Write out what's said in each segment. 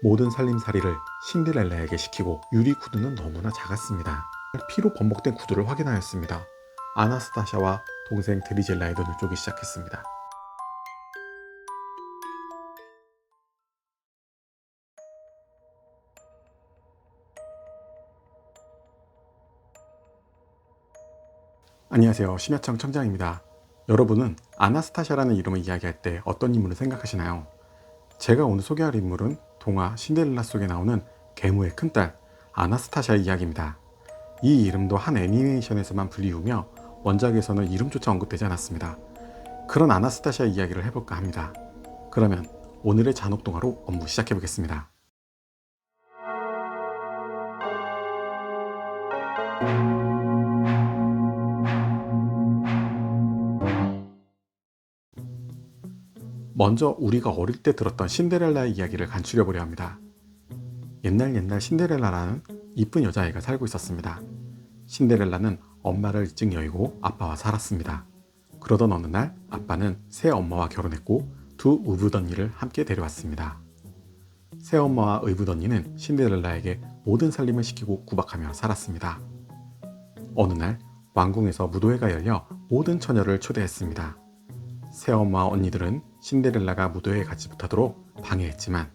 모든 살림살이를 신데렐라에게 시키고 유리 구두는 너무나 작았습니다. 피로 범벅된 구두를 확인하였습니다. 아나스타샤와 동생 드리젤라의 눈을 쪼기 시작했습니다. 안녕하세요. 심야청 청장입니다. 여러분은 아나스타샤라는 이름을 이야기할 때 어떤 인물을 생각하시나요? 제가 오늘 소개할 인물은 동화 신데렐라 속에 나오는 계모의 큰딸 아나스타샤의 이야기입니다. 이 이름도 한 애니메이션에서만 불리우며 원작에서는 이름조차 언급되지 않았습니다. 그런 아나스타샤의 이야기를 해볼까 합니다. 그러면 오늘의 잔혹동화로 업무 시작해보겠습니다. 먼저 우리가 어릴 때 들었던 신데렐라의 이야기를 간추려 보려 합니다. 옛날 신데렐라라는 이쁜 여자아이가 살고 있었습니다. 신데렐라는 엄마를 일찍 여의고 아빠와 살았습니다. 그러던 어느 날 아빠는 새 엄마와 결혼했고 두 의붓언니를 함께 데려왔습니다. 새 엄마와 의붓언니는 신데렐라에게 모든 살림을 시키고 구박하며 살았습니다. 어느 날 왕궁에서 무도회가 열려 모든 처녀를 초대했습니다. 새엄마와 언니들은 신데렐라가 무도회에 가지 못하도록 방해했지만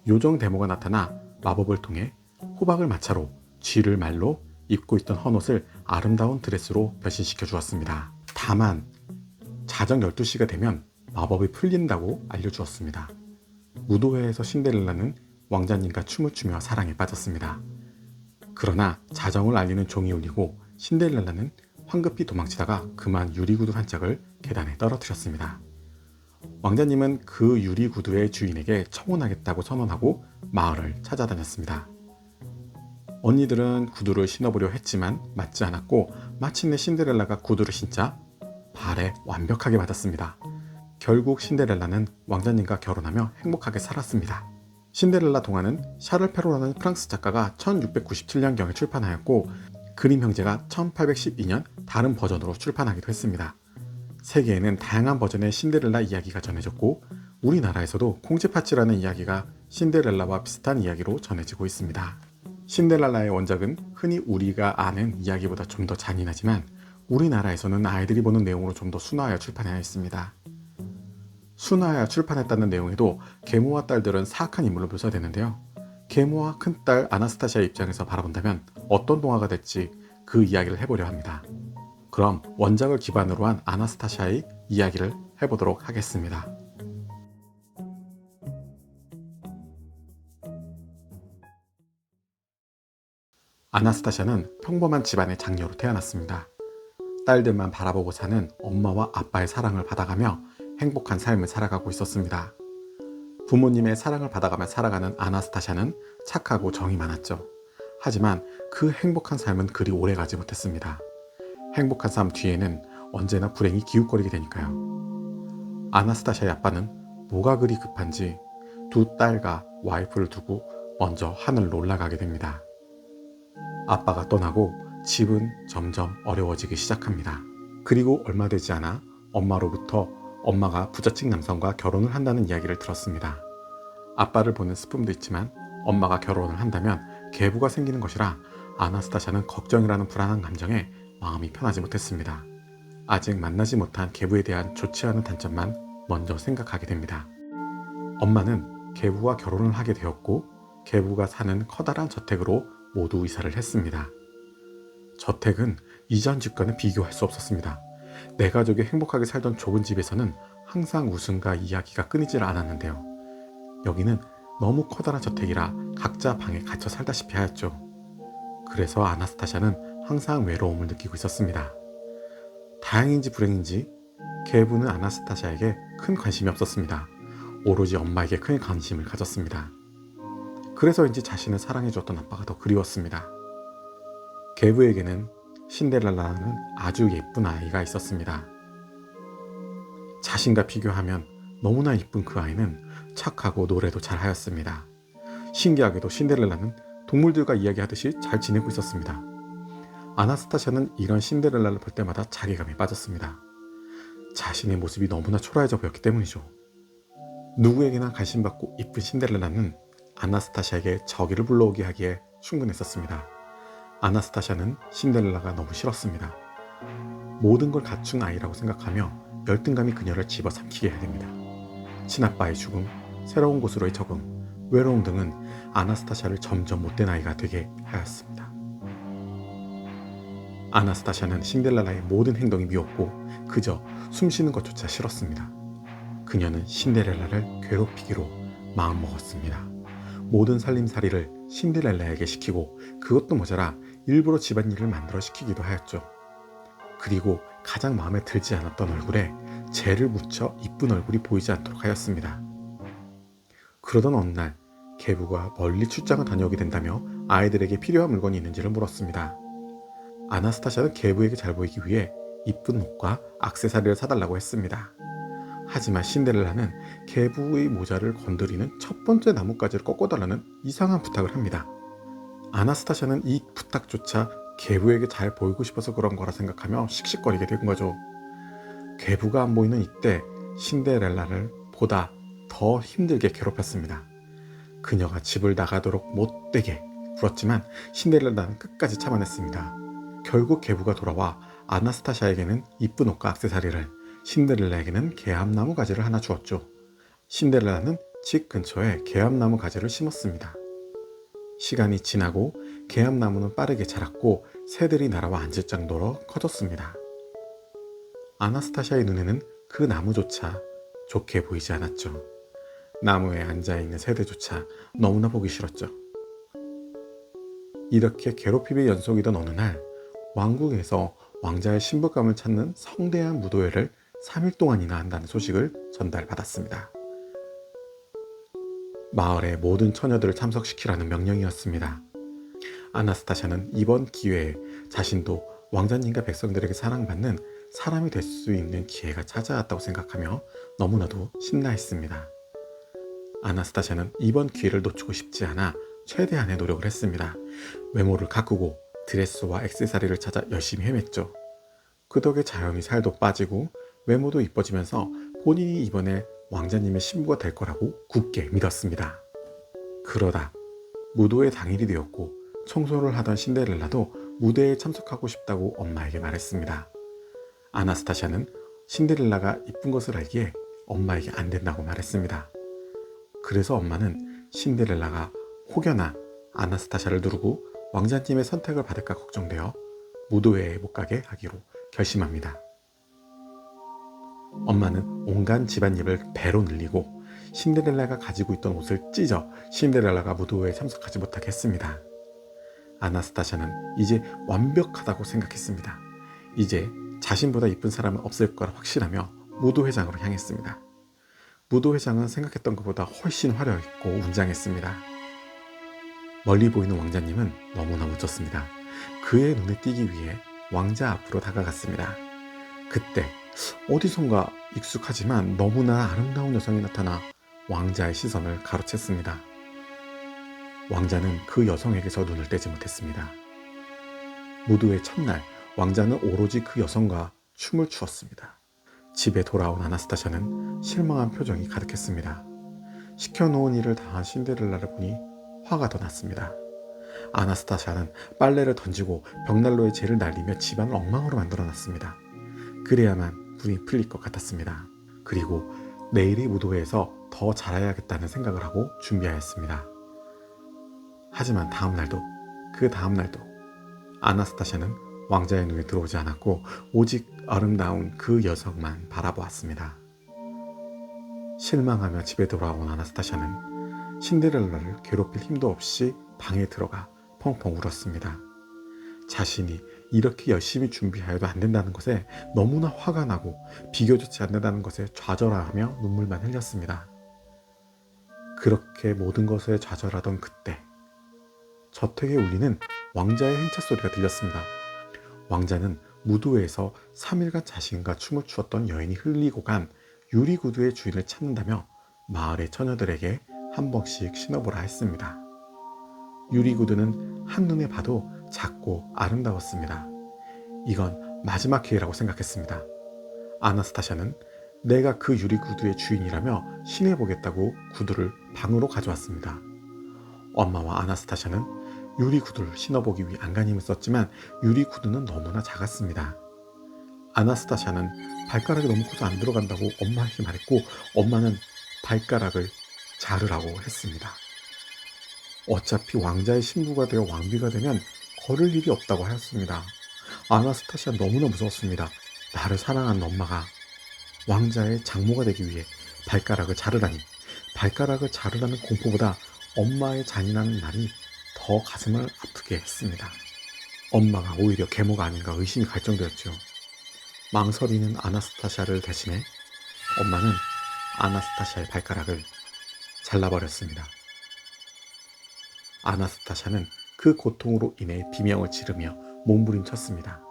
요정 데모가 나타나 마법을 통해 호박을 마차로 쥐를 말로 입고 있던 헌옷을 아름다운 드레스로 변신시켜 주었습니다. 다만 자정 12시가 되면 마법이 풀린다고 알려주었습니다. 무도회에서 신데렐라는 왕자님과 춤을 추며 사랑에 빠졌습니다. 그러나 자정을 알리는 종이 울리고 신데렐라는 황급히 도망치다가 그만 유리구두 한 짝을 계단에 떨어뜨렸습니다. 왕자님은 그 유리구두의 주인에게 청혼하겠다고 선언하고 마을을 찾아다녔습니다. 언니들은 구두를 신어보려 했지만 맞지 않았고 마침내 신데렐라가 구두를 신자 발에 완벽하게 맞았습니다. 결국 신데렐라는 왕자님과 결혼하며 행복하게 살았습니다. 신데렐라 동화는 샤를 페로라는 프랑스 작가가 1697년경에 출판하였고 그림 형제가 1812년 다른 버전으로 출판하기도 했습니다. 세계에는 다양한 버전의 신데렐라 이야기가 전해졌고 우리나라에서도 콩쥐팥쥐라는 이야기가 신데렐라와 비슷한 이야기로 전해지고 있습니다. 신데렐라의 원작은 흔히 우리가 아는 이야기보다 좀 더 잔인하지만 우리나라에서는 아이들이 보는 내용으로 좀 더 순화하여 출판하였습니다. 순화하여 출판했다는 내용에도 계모와 딸들은 사악한 인물로 묘사되는데요. 계모와 큰딸 아나스타샤의 입장에서 바라본다면 어떤 동화가 될지 그 이야기를 해보려 합니다. 그럼 원작을 기반으로 한 아나스타샤의 이야기를 해보도록 하겠습니다. 아나스타샤는 평범한 집안의 장녀로 태어났습니다. 딸들만 바라보고 사는 엄마와 아빠의 사랑을 받아가며 행복한 삶을 살아가고 있었습니다. 부모님의 사랑을 받아가며 살아가는 아나스타샤는 착하고 정이 많았죠. 하지만 그 행복한 삶은 그리 오래가지 못했습니다. 행복한 삶 뒤에는 언제나 불행이 기웃거리게 되니까요. 아나스타샤의 아빠는 뭐가 그리 급한지 두 딸과 와이프를 두고 먼저 하늘로 올라가게 됩니다. 아빠가 떠나고 집은 점점 어려워지기 시작합니다. 그리고 얼마 되지 않아 엄마로부터 엄마가 부잣집 남성과 결혼을 한다는 이야기를 들었습니다. 아빠를 보는 슬픔도 있지만 엄마가 결혼을 한다면 계부가 생기는 것이라 아나스타샤는 걱정이라는 불안한 감정에 마음이 편하지 못했습니다. 아직 만나지 못한 계부에 대한 좋지 않은 단점만 먼저 생각하게 됩니다. 엄마는 계부와 결혼을 하게 되었고 계부가 사는 커다란 저택으로 모두 이사를 했습니다. 저택은 이전 집과는 비교할 수 없었습니다. 내 가족이 행복하게 살던 좁은 집에서는 항상 웃음과 이야기가 끊이질 않았는데요. 여기는 너무 커다란 저택이라 각자 방에 갇혀 살다시피 하였죠. 그래서 아나스타샤는 항상 외로움을 느끼고 있었습니다. 다행인지 불행인지 계부는 아나스타샤에게 큰 관심이 없었습니다. 오로지 엄마에게 큰 관심을 가졌습니다. 그래서인지 자신을 사랑해주었던 아빠가 더 그리웠습니다. 계부에게는 신데렐라는 아주 예쁜 아이가 있었습니다. 자신과 비교하면 너무나 예쁜 그 아이는 착하고 노래도 잘하였습니다. 신기하게도 신데렐라는 동물들과 이야기하듯이 잘 지내고 있었습니다. 아나스타샤는 이런 신데렐라를 볼 때마다 자괴감에 빠졌습니다. 자신의 모습이 너무나 초라해져 보였기 때문이죠. 누구에게나 관심받고 이쁜 신데렐라는 아나스타샤에게 저기를 불러오게 하기에 충분했었습니다. 아나스타샤는 신데렐라가 너무 싫었습니다. 모든 걸 갖춘 아이라고 생각하며 열등감이 그녀를 집어삼키게 해야 됩니다. 친아빠의 죽음, 새로운 곳으로의 적응, 외로움 등은 아나스타샤를 점점 못된 아이가 되게 하였습니다. 아나스타샤는 신데렐라의 모든 행동이 미웠고 그저 숨쉬는 것조차 싫었습니다. 그녀는 신데렐라를 괴롭히기로 마음먹었습니다. 모든 살림살이를 신데렐라에게 시키고 그것도 모자라 일부러 집안일을 만들어 시키기도 하였죠. 그리고 가장 마음에 들지 않았던 얼굴에 젤을 묻혀 이쁜 얼굴이 보이지 않도록 하였습니다. 그러던 어느 날 계부가 멀리 출장을 다녀오게 된다며 아이들에게 필요한 물건이 있는지를 물었습니다. 아나스타샤는 계부에게 잘 보이기 위해 이쁜 옷과 액세서리를 사달라고 했습니다. 하지만 신데렐라는 계부의 모자를 건드리는 첫 번째 나뭇가지를 꺾어달라는 이상한 부탁을 합니다. 아나스타샤는 이 부탁조차 계부에게 잘 보이고 싶어서 그런 거라 생각하며 씩씩거리게 된 거죠. 계부가 안 보이는 이때 신데렐라를 보다 더 힘들게 괴롭혔습니다. 그녀가 집을 나가도록 못되게 굴었지만 신데렐라는 끝까지 참아냈습니다. 결국 계부가 돌아와 아나스타샤에게는 이쁜 옷과 액세서리를, 신데렐라에게는 개암나무 가지를 하나 주었죠. 신데렐라는 집 근처에 개암나무 가지를 심었습니다. 시간이 지나고 개암나무는 빠르게 자랐고 새들이 날아와 앉을 정도로 커졌습니다. 아나스타샤의 눈에는 그 나무조차 좋게 보이지 않았죠. 나무에 앉아있는 새들조차 너무나 보기 싫었죠. 이렇게 괴롭힘의 연속이던 어느 날 왕궁에서 왕자의 신부감을 찾는 성대한 무도회를 3일 동안이나 한다는 소식을 전달받았습니다. 마을의 모든 처녀들을 참석시키라는 명령이었습니다. 아나스타샤는 이번 기회에 자신도 왕자님과 백성들에게 사랑받는 사람이 될 수 있는 기회가 찾아왔다고 생각하며 너무나도 신나했습니다. 아나스타샤는 이번 기회를 놓치고 싶지 않아 최대한의 노력을 했습니다. 외모를 가꾸고 드레스와 액세서리를 찾아 열심히 헤맸죠. 그 덕에 자연히 살도 빠지고 외모도 이뻐지면서 본인이 이번에 왕자님의 신부가 될 거라고 굳게 믿었습니다. 그러다 무도회 당일이 되었고 청소를 하던 신데렐라도 무대에 참석하고 싶다고 엄마에게 말했습니다. 아나스타샤는 신데렐라가 이쁜 것을 알기에 엄마에게 안 된다고 말했습니다. 그래서 엄마는 신데렐라가 혹여나 아나스타샤를 누르고 왕자님의 선택을 받을까 걱정되어 무도회에 못 가게 하기로 결심합니다. 엄마는 온갖 집안일을 배로 늘리고 신데렐라가 가지고 있던 옷을 찢어 신데렐라가 무도회에 참석하지 못하게 했습니다. 아나스타샤는 이제 완벽하다고 생각했습니다. 이제 자신보다 이쁜 사람은 없을 거라 확신하며 무도회장으로 향했습니다. 무도회장은 생각했던 것보다 훨씬 화려했고 웅장했습니다. 멀리 보이는 왕자님은 너무나 멋졌습니다. 그의 눈에 띄기 위해 왕자 앞으로 다가갔습니다. 그때 어디선가 익숙하지만 너무나 아름다운 여성이 나타나 왕자의 시선을 가로챘습니다. 왕자는 그 여성에게서 눈을 떼지 못했습니다. 무도회 첫날 왕자는 오로지 그 여성과 춤을 추었습니다. 집에 돌아온 아나스타샤는 실망한 표정이 가득했습니다. 시켜놓은 일을 다한 신데렐라를 보니 화가 더 났습니다. 아나스타샤는 빨래를 던지고 벽난로에 재를 날리며 집안을 엉망으로 만들어놨습니다. 그래야만 불이 풀릴 것 같았습니다. 그리고 내일의 무도회에서 더 잘해야겠다는 생각을 하고 준비하였습니다. 하지만 그 다음날도 아나스타샤는 왕자의 눈에 들어오지 않았고 오직 아름다운 그 여성만 바라보았습니다. 실망하며 집에 돌아온 아나스타샤는 신데렐라를 괴롭힐 힘도 없이 방에 들어가 펑펑 울었습니다. 자신이 이렇게 열심히 준비하여도 안 된다는 것에 너무나 화가 나고 비교조차 안 된다는 것에 좌절하며 눈물만 흘렸습니다. 그렇게 모든 것에 좌절하던 그때 저택에 울리는 왕자의 행차 소리가 들렸습니다. 왕자는 무도회에서 3일간 자신과 춤을 추었던 여인이 흘리고 간 유리구두의 주인을 찾는다며 마을의 처녀들에게 한 번씩 신어보라 했습니다. 유리구두는 한눈에 봐도 작고 아름다웠습니다. 이건 마지막 기회라고 생각했습니다. 아나스타샤는 내가 그 유리구두의 주인이라며 신해보겠다고 구두를 방으로 가져왔습니다. 엄마와 아나스타샤는 유리 구두를 신어보기 위해 안간힘을 썼지만 유리 구두는 너무나 작았습니다. 아나스타샤는 발가락이 너무 커서 안 들어간다고 엄마에게 말했고 엄마는 발가락을 자르라고 했습니다. 어차피 왕자의 신부가 되어 왕비가 되면 걸을 일이 없다고 하였습니다. 아나스타샤는 너무나 무서웠습니다. 나를 사랑하는 엄마가 왕자의 장모가 되기 위해 발가락을 자르라니, 발가락을 자르라는 공포보다 엄마의 잔인한 말이 더 가슴을 아프게 했습니다. 엄마가 오히려 계모가 아닌가 의심이 갈 정도였죠. 망설이는 아나스타샤를 대신해 엄마는 아나스타샤의 발가락을 잘라버렸습니다. 아나스타샤는 그 고통으로 인해 비명을 지르며 몸부림쳤습니다.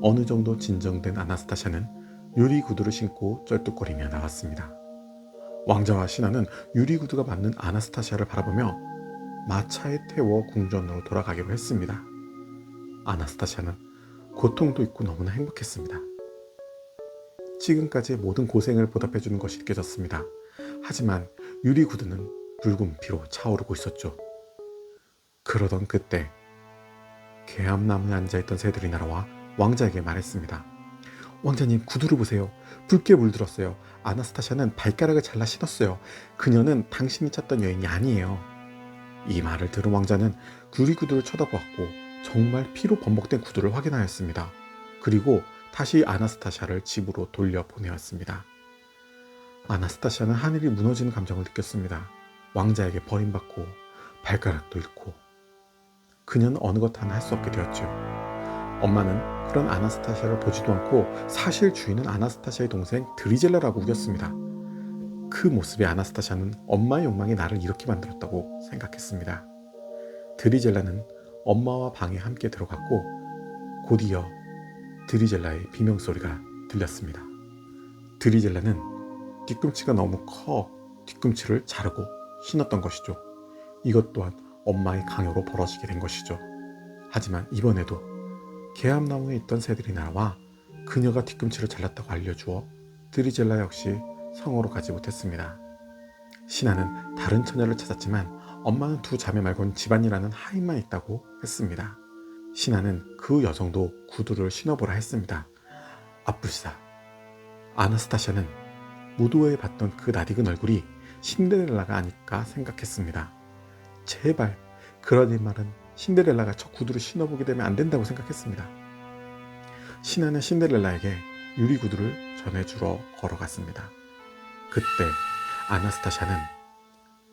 어느 정도 진정된 아나스타샤는 유리 구두를 신고 쩔뚝거리며 나왔습니다. 왕자와 신하는 유리 구두가 맞는 아나스타샤를 바라보며 마차에 태워 궁전으로 돌아가기로 했습니다. 아나스타샤는 고통도 있고 너무나 행복했습니다. 지금까지의 모든 고생을 보답해주는 것이 느껴졌습니다. 하지만 유리 구두는 붉은 피로 차오르고 있었죠. 그러던 그때 계암나무에 앉아있던 새들이 날아와 왕자에게 말했습니다. 왕자님, 구두를 보세요. 붉게 물들었어요. 아나스타샤는 발가락을 잘라 신었어요. 그녀는 당신이 찾던 여인이 아니에요. 이 말을 들은 왕자는 유리 구두를 쳐다보았고 정말 피로 범벅된 구두를 확인하였습니다. 그리고 다시 아나스타샤를 집으로 돌려보내었습니다. 아나스타샤는 하늘이 무너지는 감정을 느꼈습니다. 왕자에게 버림받고 발가락도 잃고 그녀는 어느 것 하나 할 수 없게 되었죠. 엄마는 그런 아나스타샤를 보지도 않고 사실 주인은 아나스타샤의 동생 드리젤라라고 우겼습니다. 그 모습에 아나스타샤는 엄마의 욕망이 나를 이렇게 만들었다고 생각했습니다. 드리젤라는 엄마와 방에 함께 들어갔고 곧이어 드리젤라의 비명소리가 들렸습니다. 드리젤라는 뒤꿈치가 너무 커 뒤꿈치를 자르고 신었던 것이죠. 이것 또한 엄마의 강요로 벌어지게 된 것이죠. 하지만 이번에도 계암나무에 있던 새들이 날아와 그녀가 뒤꿈치를 잘랐다고 알려주어 드리젤라 역시 성으로 가지 못했습니다. 신하는 다른 처녀를 찾았지만 엄마는 두 자매 말고는 집안이라는 하인만 있다고 했습니다. 신하는 그 여성도 구두를 신어보라 했습니다. 아프시다. 아나스타샤는 무도회에 봤던 그 낯익은 얼굴이 신데렐라가 아닐까 생각했습니다. 제발 그러니 말은 신데렐라가 저 구두를 신어보게 되면 안 된다고 생각했습니다. 신하는 신데렐라에게 유리 구두를 전해주러 걸어갔습니다. 그때 아나스타샤는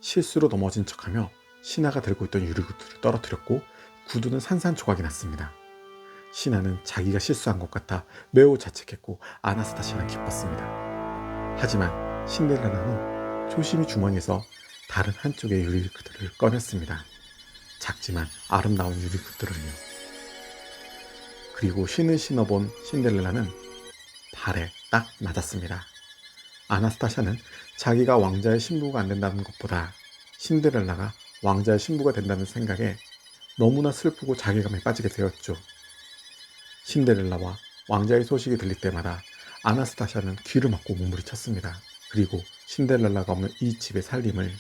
실수로 넘어진 척하며 신하가 들고 있던 유리 구두를 떨어뜨렸고 구두는 산산조각이 났습니다. 신하는 자기가 실수한 것 같아 매우 자책했고 아나스타샤는 기뻤습니다. 하지만 신데렐라는 조심히 주머니에서 다른 한쪽의 유리 구두를 꺼냈습니다. 작지만 아름다운 유리 구두를요. 그리고 신을 신어본 신데렐라는 발에 딱 맞았습니다. 아나스타샤는 자기가 왕자의 신부가 안 된다는 것보다 신데렐라가 왕자의 신부가 된다는 생각에 너무나 슬프고 자괴감에 빠지게 되었죠. 신데렐라와 왕자의 소식이 들릴 때마다 아나스타샤는 귀를 막고 몸부림쳤습니다. 그리고 신데렐라가 없는 이 집의 살림을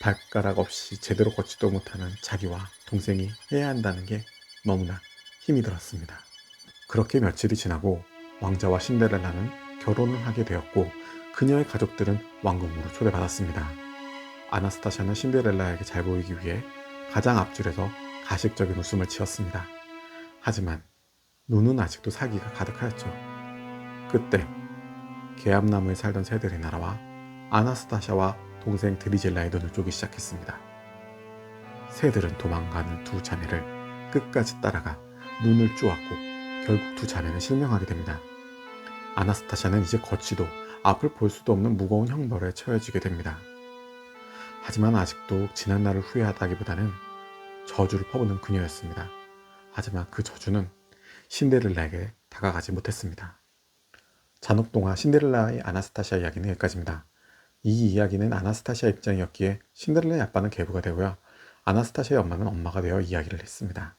발가락 없이 제대로 걷지도 못하는 자기와 동생이 해야 한다는 게 너무나 힘이 들었습니다. 그렇게 며칠이 지나고 왕자와 신데렐라는 결혼을 하게 되었고 그녀의 가족들은 왕궁으로 초대받았습니다. 아나스타샤는 신데렐라에게 잘 보이기 위해 가장 앞줄에서 가식적인 웃음을 지었습니다. 하지만 눈은 아직도 사기가 가득하였죠. 그때 계암나무에 살던 새들이 날아와 아나스타샤와 동생 드리젤라의 눈을 쪼기 시작했습니다. 새들은 도망가는 두 자매를 끝까지 따라가 눈을 쪼았고 결국 두 자매는 실명하게 됩니다. 아나스타샤는 이제 걷지도 앞을 볼 수도 없는 무거운 형벌에 처해지게 됩니다. 하지만 아직도 지난 날을 후회하다기보다는 저주를 퍼부는 그녀였습니다. 하지만 그 저주는 신데렐라에게 다가가지 못했습니다. 잔혹동화 신데렐라의 아나스타샤 이야기는 여기까지입니다. 이 이야기는 아나스타샤 입장이었기에 신데렐라의 아빠는 계부가 되고요. 아나스타샤의 엄마는 엄마가 되어 이야기를 했습니다.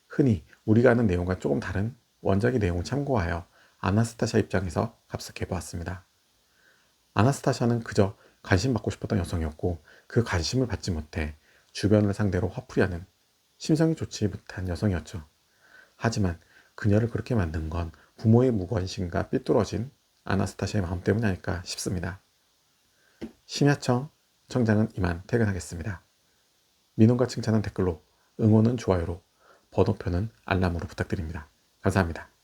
흔히 우리가 아는 내용과 조금 다른 원작의 내용을 참고하여 아나스타샤 입장에서 합석해보았습니다. 아나스타샤는 그저 관심 받고 싶었던 여성이었고 그 관심을 받지 못해 주변을 상대로 화풀이하는 심성이 좋지 못한 여성이었죠. 하지만 그녀를 그렇게 만든 건 부모의 무관심과 삐뚤어진 아나스타시아의 마음 때문이 아닐까 싶습니다. 심야청 청장은 이만 퇴근하겠습니다. 민원과 칭찬은 댓글로, 응원은 좋아요로, 번호표는 알람으로 부탁드립니다. 감사합니다.